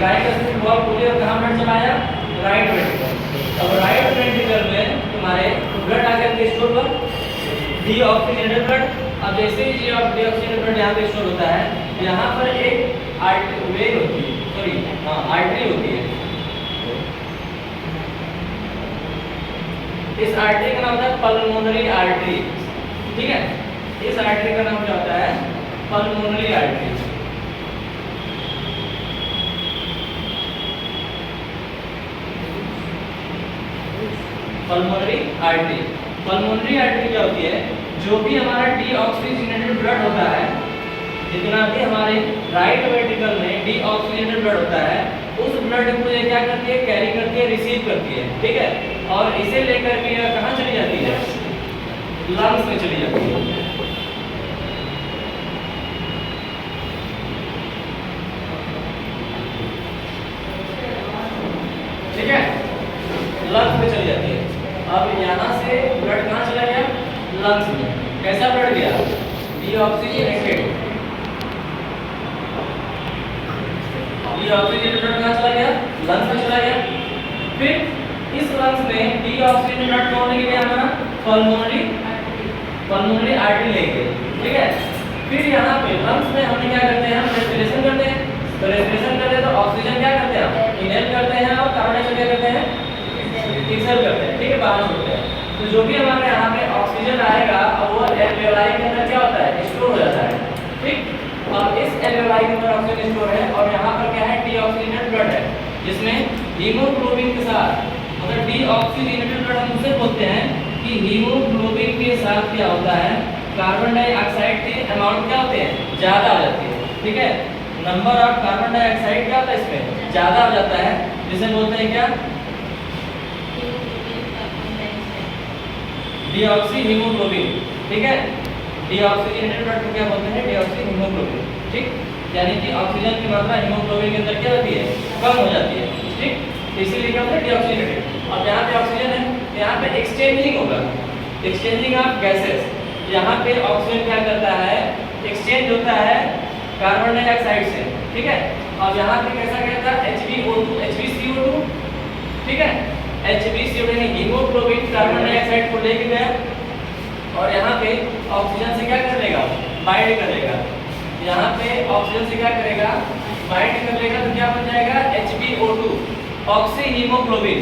Right ventricle wall खोली और कहाँ ब्लड चला आया? Right ventricle. अब राइट वेंट्रिकल में तुम्हारे ब्लड आ गया किस स्टोर पर? Deoxygenated blood. अब जैसे ही डीऑक्सीजनेटेड ब्लड यहाँ पे स्टोर होता है, यहाँ पर एक वेन होती है, सॉरी आर्टरी होती है। इस आर्टरी का नाम होता है पल्मोनरी आर्टरी, ठीक है। इस आर्टरी का नाम क्या होता है? Pulmonary artery. Pulmonary artery. Pulmonary artery क्या होती है? जो भी हमारा डीऑक्सीजनेटेड ब्लड होता है, जितना भी हमारे राइट वेंट्रिकल में डीऑक्सीजनेटेड ब्लड होता है, उस ब्लड को ये क्या करती है? कैरी करती है, रिसीव करती है, ठीक है। और इसे लेकर के यह कहाँ चली जाती है? लंग्स में चली जाती है। ठीक है, लंग्स में चली जाती है। अब यहाँ से ब्लड कहाँ चला गया? लंग्स में। कैसा ब्लड गया? डीऑक्सीजनेटेड। डीऑक्सीजनेटेड ब्लड कहाँ चला गया? लंग्स में चला गया। फिर इस लंग्स में डीऑक्सीजनेटेड ब्लड कौन लेके गया? हमारा पल्मोनरी आर्टरी ले गए, ठीक है। फिर यहाँ पे लंग्स में हम क्या करते हैं? हम रेस्पिरेशन करते हैं। तो रेस्पिरेशन करते हैं तो ऑक्सीजन क्या करते हैं? हम इनहेल करते हैं और कार्बन डाइऑक्साइड क्या करते हैं? एक्सहेल करते हैं, ठीक है, बाहर छोड़ते हैं। तो जो भी हमारे यहाँ पे ऑक्सीजन आएगा, अब वो एल्वेओलाई के अंदर क्या होता है? स्टोर हो जाता है, ठीक। और इस एल्वेओलाई के अंदर ऑक्सीजन स्टोर है और यहाँ पर क्या है? डीऑक्सीजनेटेड ब्लड है, जिसमें हीमोग्लोबिन के साथ, मतलब डीऑक्सीजनेटेड ब्लड हम उसे बोलते हैं कि हीमोग्लोबिन के साथ क्या होता है? कार्बन डाइऑक्साइड के अमाउंट क्या होते हैं? ज़्यादा हो जाती है, ठीक है। नंबर ऑफ कार्बन डाइऑक्साइड क्या होता है? इसमें ज़्यादा हो जाता है, जिसे बोलते हैं क्या? डीऑक्सी हीमोग्लोबिन, ठीक है। डीऑक्सीजनेटेड ब्लड को क्या बोलते हैं? डीऑक्सी हीमोग्लोबिन, ठीक। यानी कि ऑक्सीजन की मात्रा हीमोग्लोबिन के अंदर क्या होती है? कम हो जाती है, ठीक। इसीलिए क्या होता है? डीऑक्सीजनेटेड। अब यहाँ पे ऑक्सीजन है, यहाँ पे एक्सचेंजिंग होगा, एक्सचेंजिंग ऑफ गैसेस। यहाँ पे ऑक्सीजन क्या करता है? एक्सचेंज होता है कार्बन डाइऑक्साइड से, ठीक है। अब यहाँ पे कैसा कहता है? HbO2 HbCO2, ठीक है। HbCO2 यानी हीमोग्लोबिन कार्बन डाइऑक्साइड को लेके गया और यहाँ पे ऑक्सीजन से क्या कर लेगा? बाइंड कर लेगा। यहाँ पे ऑक्सीजन से क्या करेगा? बाइंड कर लेगा। तो क्या बन जाएगा? HbO2 ऑक्सी हीमोग्लोबिन,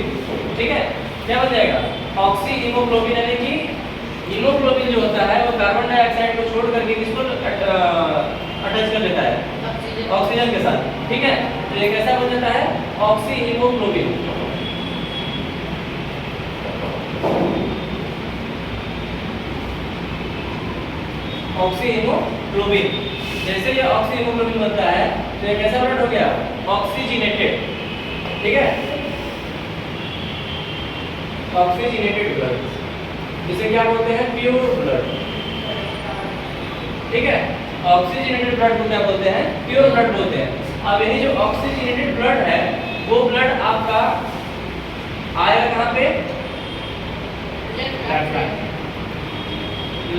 ठीक है। क्या बन जाएगा? ऑक्सी हीमोग्लोबिन, यानी कि हीमोग्लोबिन जो होता है वो कार्बन डाइऑक्साइड को छोड़ करके किसको अटैच कर लेता है? ऑक्सीजन के साथ, ठीक है। तो ये कैसा बन जाता है? Oxy haemoglobin. Oxy haemoglobin. जैसे ये ऑक्सी हीमोग्लोबिन बनता है तो ये कैसा ब्लड हो गया? ऑक्सीजनेटेड, ठीक है। ऑक्सीजनेटेड ब्लड, जिसे क्या बोलते हैं? प्योर ब्लड, ठीक है। ऑक्सीजनेटेड ब्लड को क्या बोलते हैं? प्योर ब्लड बोलते हैं। अब यही जो ऑक्सीजनेटेड ब्लड है वो ब्लड आपका आएगा कहाँ पे?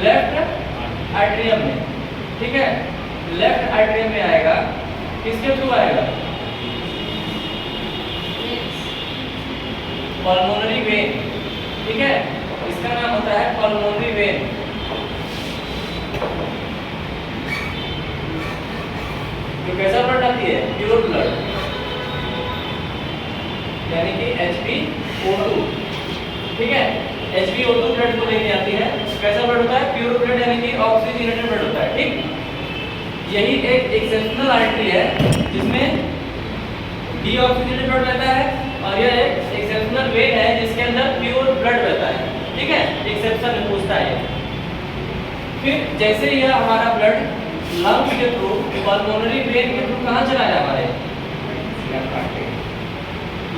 लेफ्ट आर्टरियम में, ठीक है। लेफ्ट आर्टरियम में आएगा। किसके थ्रू आएगा? पल्मोनरी वेन, ठीक है। इसका नाम होता है पल्मोनरी वेन। जो कैसा ब्लड आती है? प्योर ब्लड, यानी कि HbO2, ठीक है। HbO2 ब्लड को लेके आती है। कैसा ब्लड होता है? प्योर ब्लड, यानी कि ऑक्सीजनेटेड ब्लड होता है, ठीक। यही एक एक्सेप्शनल आर्टरी है जिसमें डीऑक्सीजनेटेड ब्लड रहता है और यह एक एक्सेप्शनल वेन है जिसके अंदर प्योर ब्लड रहता है, ठीक है। एक्सेप्शन में पूछता है। फिर जैसे ही यह हमारा ब्लड लंग्स के थ्रू पल्मोनरी वेन के थ्रू कहाँ चला है? हमारे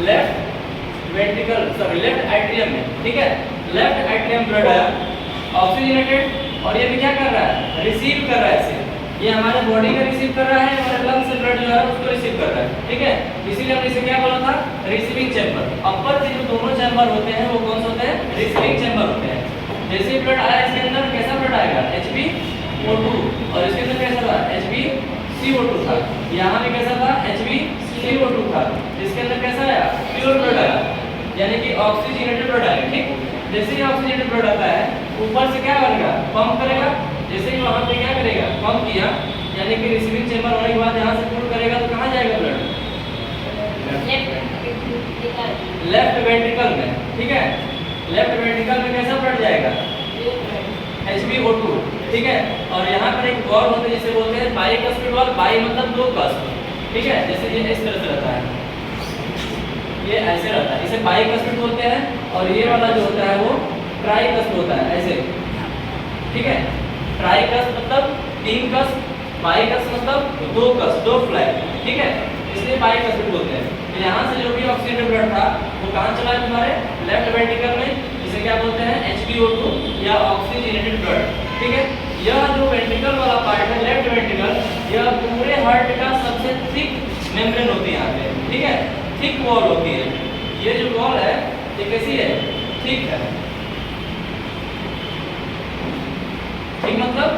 left ventricle, sorry left atrium में, ठीक है। लेफ्ट एट्रियम ब्लड है ऑक्सीजनेटेड, और ये भी क्या कर रहा है? रिसीव कर रहा है इसे। ये हमारे बॉडी में रिसीव कर रहा है, हमारे लंग्स से ब्लड जो है उसको रिसीव कर रहा है, ठीक है। इसीलिए हमने इसे क्या बोला था? Receiving chamber. अपर के जो दोनों चैम्बर होते हैं वो कौन से होते हैं? रिसीविंग चैम्बर होते हैं। जैसे ब्लड आया इसके अंदर कैसा ब्लड आएगा? HbO2, और इसके अंदर कैसा होगा? HbCO2। CO2 था, यहाँ पे कैसा था HbCO2 था, इसके अंदर कैसा आया प्योर ब्लड आया, यानी कि ऑक्सीजनेटेड ब्लड आया। ठीक, जैसे ही ऑक्सीजनेटेड ब्लड आता है ऊपर से क्या करेगा पंप करेगा, जैसे ही वहां पे क्या करेगा पंप किया, यानी कि रिसीविंग चेंबर होने के बाद यहाँ से पुल करेगा तो कहाँ जाएगा ब्लड लेफ्ट वेंट्रिकल में। ठीक है, लेफ्ट वेंट्रिकल में कैसा ब्लड जाएगा HbO2। ठीक है, और यहाँ पर एक वॉल्व होता है जिसे बोलते हैं बाइकस्पिड वॉल्व, बाई मतलब दो कस्प। ठीक है, जैसे ये इस तरह से रहता है, ये ऐसे रहता है, इसे बाइकस्पिड बोलते हैं, और ये वाला जो होता है वो ट्राइकस्प होता है ऐसे। ठीक है, ट्राइकस्प मतलब तीन कस्प, बाइकस्प मतलब दो कस्प, दो फ्लैग। ठीक है, इसलिए बाइकस्पिड बोलते हैं। तो यहाँ से जो भी ऑक्सीजन ब्लड था वो कहाँ चला है तुम्हारे लेफ्ट वेंट्रिकल में, जिसे क्या बोलते हैं HbO2 या ऑक्सीजनेटेड ब्लड। ठीक है, यह जो वेंट्रिकल वाला पार्ट है लेफ्ट वेंट्रिकल, यह पूरे हार्ट का सबसे थिक मेम्ब्रेन होती है यहाँ पे। ठीक है, थिक वॉल होती है, ये जो वॉल है ये कैसी है थिक है। ठीक मतलब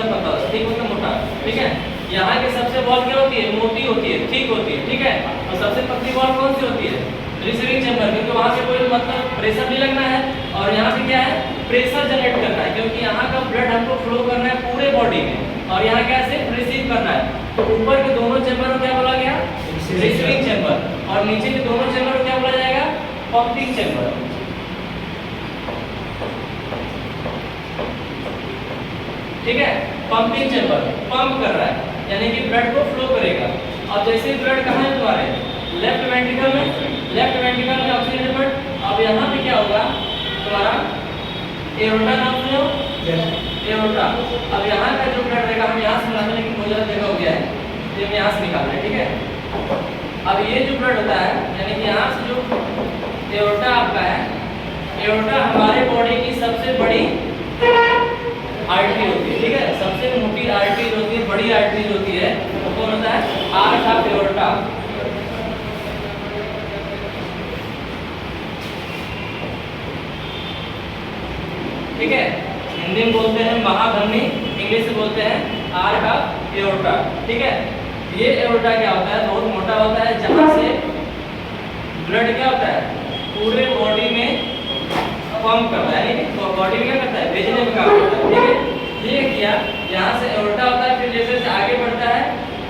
पता है, ठीक मतलब मोटा। ठीक है, यहाँ के सबसे वॉल क्या होती है मोटी होती है, ठीक होती है। ठीक है, और सबसे पतली वॉल कौन सी होती है रिसीविंग चेंबर, क्योंकि वहाँ पे कोई मतलब प्रेशर नहीं लगना है, और यहाँ पे क्या है प्रेशर जनरेट करना है, क्योंकि यहाँ का ब्लड हमको फ्लो करना है पूरे बॉडी में, और यहाँ क्या सिर्फ रिसीव करना है। तो ऊपर के दोनों चेंबर को क्या बोला गया रिसीविंग चेंबर, और नीचे के दोनों चेंबर को क्या बोला जाएगा पंपिंग चेंबर। ठीक है, पंपिंग चेंबर पंप कर रहा है, यानी कि ब्लड को फ्लो करेगा। अब जैसे ब्लड कहाँ है तुम्हारे लेफ्ट वेंट्रिकल में ऑक्सीजन ब्लड। अब यहाँ पे क्या होगा तुम्हारा एओर्टा नाम सुनो एओर्टा। अब यहाँ का जो ब्लड रहेगा हम यहाँ से बनाते हैं, लेकिन बहुत ज़्यादा जगह हो गया है तो हम यहाँ से निकाल रहे हैं। ठीक है, अब ये जो ब्लड होता है यानी कि यहाँ से जो एओर्टा आपका है, एओर्टा हमारे बॉडी की सबसे बड़ी आर्टरी होती है। ठीक है, सबसे मोटी आर्टरी होती है, बड़ी आर्टरी होती है वो कौन होता है आर्च ऑफ एओर्टा। ठीक है, हिंदी में बोलते हैं महाधमनी, इंग्लिश में बोलते हैं आर्च ऑफ एओर्टा। ठीक है, ये एओर्टा क्या होता है बहुत मोटा होता है, जहाँ से ब्लड क्या होता है पूरे बॉडी में पंप करता है, यानी बॉडी में क्या करता है भेजने में काम करता है। ठीक है, ये किया, यहाँ से एओर्टा होता है, फिर जैसे जैसे आगे बढ़ता है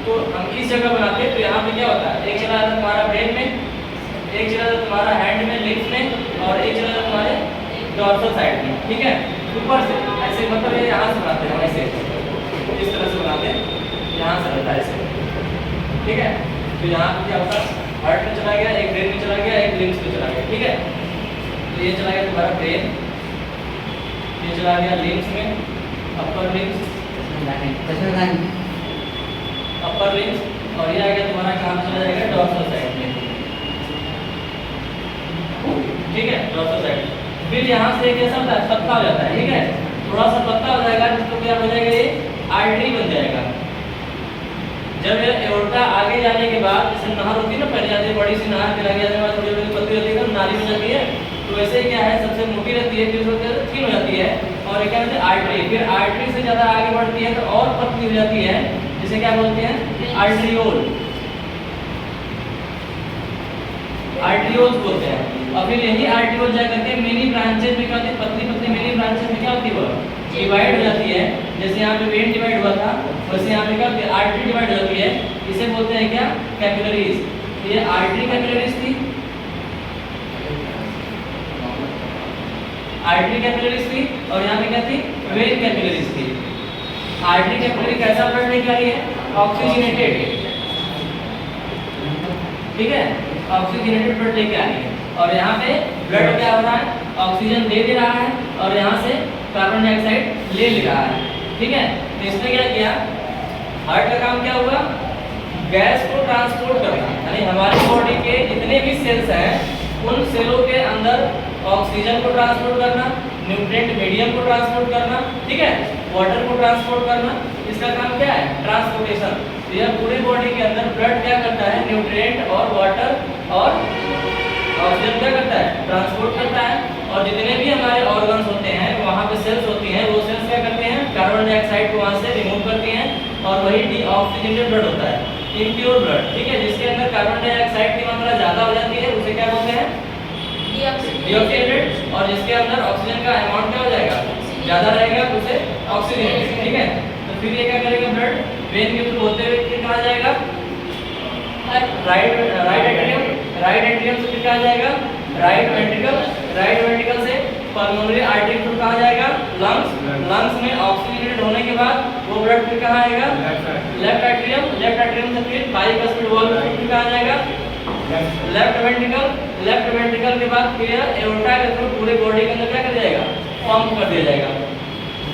तो हम इस जगह बनाते हैं, तो यहाँ पे क्या होता है एक चला जाता है तुम्हारा ब्रेन में, एक चला जाता है तुम्हारा हैंड में लिप्स में, और एक चला जाता है तुम्हारे डॉर्सल साइड में। ठीक है, ऊपर से ऐसे मतलब ये यहाँ से बनाते हैं, ऐसे इस तरह से बनाते हैं, यहाँ से रहता है ऐसे। ठीक है, तो यहाँ पे क्या होता है हार्ट में चला गया, एक ब्रेन में चला गया, एक लिम्स में चला गया। ठीक है, तो ये चला गया तुम्हारा ब्रेन, ये चला गया लिम्स में, अपर लिम्स, और ये आ गया तुम्हारा कहाँ चला जाएगा डॉर्सल साइड में। ठीक है, डॉर्सल साइड। फिर यहाँ से एक ऐसा होता है पत्ता हो जाता है। ठीक है, थोड़ा सा पत्ता हो जाएगा जिसको क्या हो जाएगा ये आर्टरी बन जाएगा। जब ये एओर्टा आगे जाने के बाद जैसे नहर होती है ना, पहले जाती है बड़ी सी नहर, फिर आगे जाने के बाद थोड़ी बड़ी पतली होती है, नाली हो जाती है, तो वैसे क्या है सबसे मोटी रहती है, फिर थिन हो जाती है, और क्या कहते हैं आर्टरी। फिर आर्टरी से ज़्यादा आगे बढ़ती है तो और पतली हो जाती है, जिसे क्या बोलते हैं आर्टरियोल, आर्टरियोल्स बोलते हैं। और फिर यही आर्टरियोल जा करके मेनी ब्रांचेस में क्या होती है, पतली पतली मेनी ब्रांचेस में क्या होती है वो डिवाइड हो जाती है। जैसे यहाँ पे वेन डिवाइड हुआ था, वैसे यहाँ पे क्या होती है आर्टरी डिवाइड हो जाती है, इसे बोलते हैं क्या कैपिलरीज। ये आर्टरी कैपिलरीज थी, आर्टरी कैपिलरीज थी, और यहाँ पे क्या थी वेन कैपिलरीज थी। आर्टरी कैपिलरी कैसा ब्लड लेके आ रही है ऑक्सीजनेटेड। ठीक है, ऑक्सीजनेटेड ब्लड लेके आ रही है, और यहाँ पे ब्लड क्या हो रहा है ऑक्सीजन दे रहा है, और यहाँ से कार्बन डाइऑक्साइड ले रहा है। ठीक है, तो इसने क्या किया हार्ट का काम क्या हुआ गैस को ट्रांसपोर्ट करना, यानी हमारी बॉडी के जितने भी सेल्स हैं उन सेलों के अंदर ऑक्सीजन को ट्रांसपोर्ट करना, न्यूट्रिएंट मीडियम को ट्रांसपोर्ट करना, ठीक है, वाटर को ट्रांसपोर्ट करना, इसका काम क्या है ट्रांसपोर्टेशन। तो यह पूरी बॉडी के अंदर ब्लड क्या करता है न्यूट्रिएंट और वाटर और ऑक्सीजन क्या करता है ट्रांसपोर्ट करता है। और जितने भी हमारे ऑर्गन्स होते हैं वहाँ पे सेल्स होती हैं, वो सेल्स क्या करते हैं कार्बन डाइऑक्साइड को वहाँ से रिमूव करती हैं और वही डीऑक्सीजनेटेड ब्लड होता है, इम्प्योर ब्लड, ठीक है, जिसके अंदर कार्बन डाइऑक्साइड की मात्रा ज्यादा हो जाती है उसे क्या बोलते हैं, डीऑक्सीजनेटेड, और जिसके अंदर ऑक्सीजन का अमाउंट क्या हो जाएगा, ज्यादा रहेगा उसे ऑक्सीजनेटेड, ठीक है। तो फिर ये क्या करेगा, ब्लड वेन के थ्रू होते हुए फिर कहाँ जाएगा, राइट एट्रियम से फिर कहाँ जाएगा, राइट वेंट्रिकल से पल्मोनरी आर्टरी थ्रू कहाँ जाएगा, लंग्स में ऑक्सीजनेटेड होने के बाद वो ब्लड फिर कहाँ आएगा, लेफ्ट एट्रियम से फिर बाइकस्पिड वॉल्व फिर कहाँ जाएगा, लेफ्ट वेंट्रिकल के बाद फिर एओर्टा के थ्रू पूरे बॉडी के अंदर क्या कर जाएगा, पंप कर दिया जाएगा।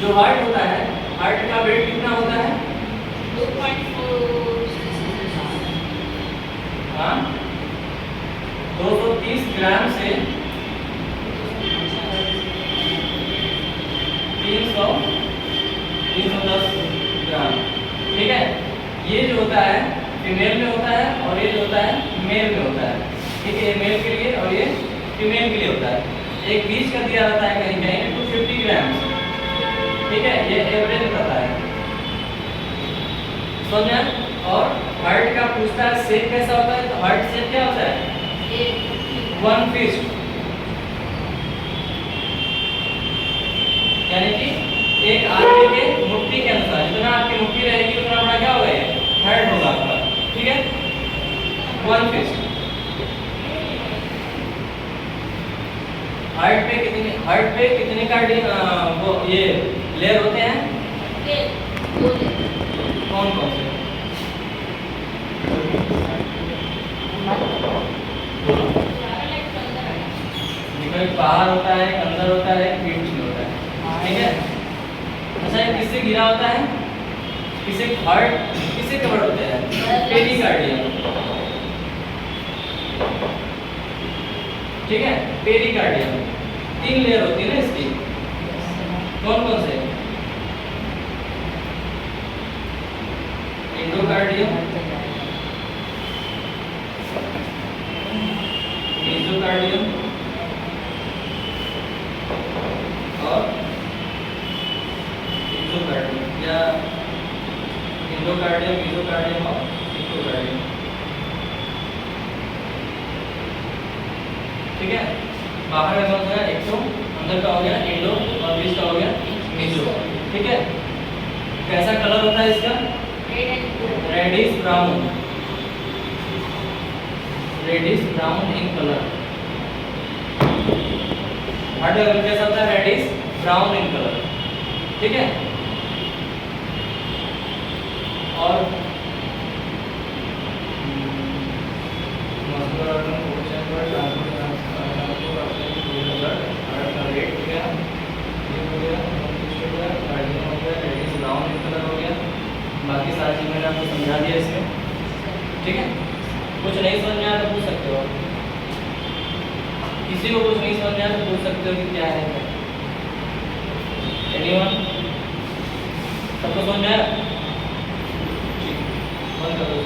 जो हार्ट होता है, हार्ट का वेट कितना होता है, 230 ग्राम से 310 ग्राम, ठीक है। ये जो होता है फीमेल में होता है और ये जो होता है मेल में होता है, ठीक है। ये मेल के लिए और ये फीमेल के लिए होता है। एक बीच का दिया रहता है कहीं कहीं 250 ग्राम, ठीक है, ये एवरेज बताता है, समझा। और हार्ट का पूछता है शेप कैसा होता है, तो हार्ट शेप क्या होता है, वन फिस्ट, यानी कि एक आदमी के मुट्ठी के अनुसार, जितना आपकी मुट्ठी रहेगी उतना बड़ा क्या होगा, हार्ट होगा आपका, ठीक है, वन फिस्ट। हार्ट पे कितने वो ये लेयर होते हैं, कौन कौन से, बाहर होता है, अंदर होता है, पीठ में होता है, ठीक है। अच्छा, ये किससे घिरा होता है, किसे हार्ट किससे कवर होते हैं, पेरिकार्डियम, ठीक है, पेरिकार्डियम। 3 लेयर होती है ना इसकी, कौन कौन से, एंडोकार्डियम, मेसोकार्डियम और एक्सोकार्डियम, या एंडोकार्डियम, मेसोकार्डियम और एक्सोकार्डियम, ठीक है। बाहर का कौन सा है, एक्सो, अंदर का हो गया एंडो और बीच का हो गया मेसो, ठीक है। कैसा कलर होता है इसका, reddish brown in colour, heart का कलर कैसा होता है, रेडिश ब्राउन इन कलर, ठीक है। और बाकी सारी चीज़ मैंने आपको समझा दिया इसमें, ठीक है। कुछ नहीं समझ में आया तो पूछ सकते हो, किसी को कुछ नहीं समझ में आया तो पूछ सकते हो कि क्या है, एनीवन, सबको समझ में आया, ठीक, बंद कर दो।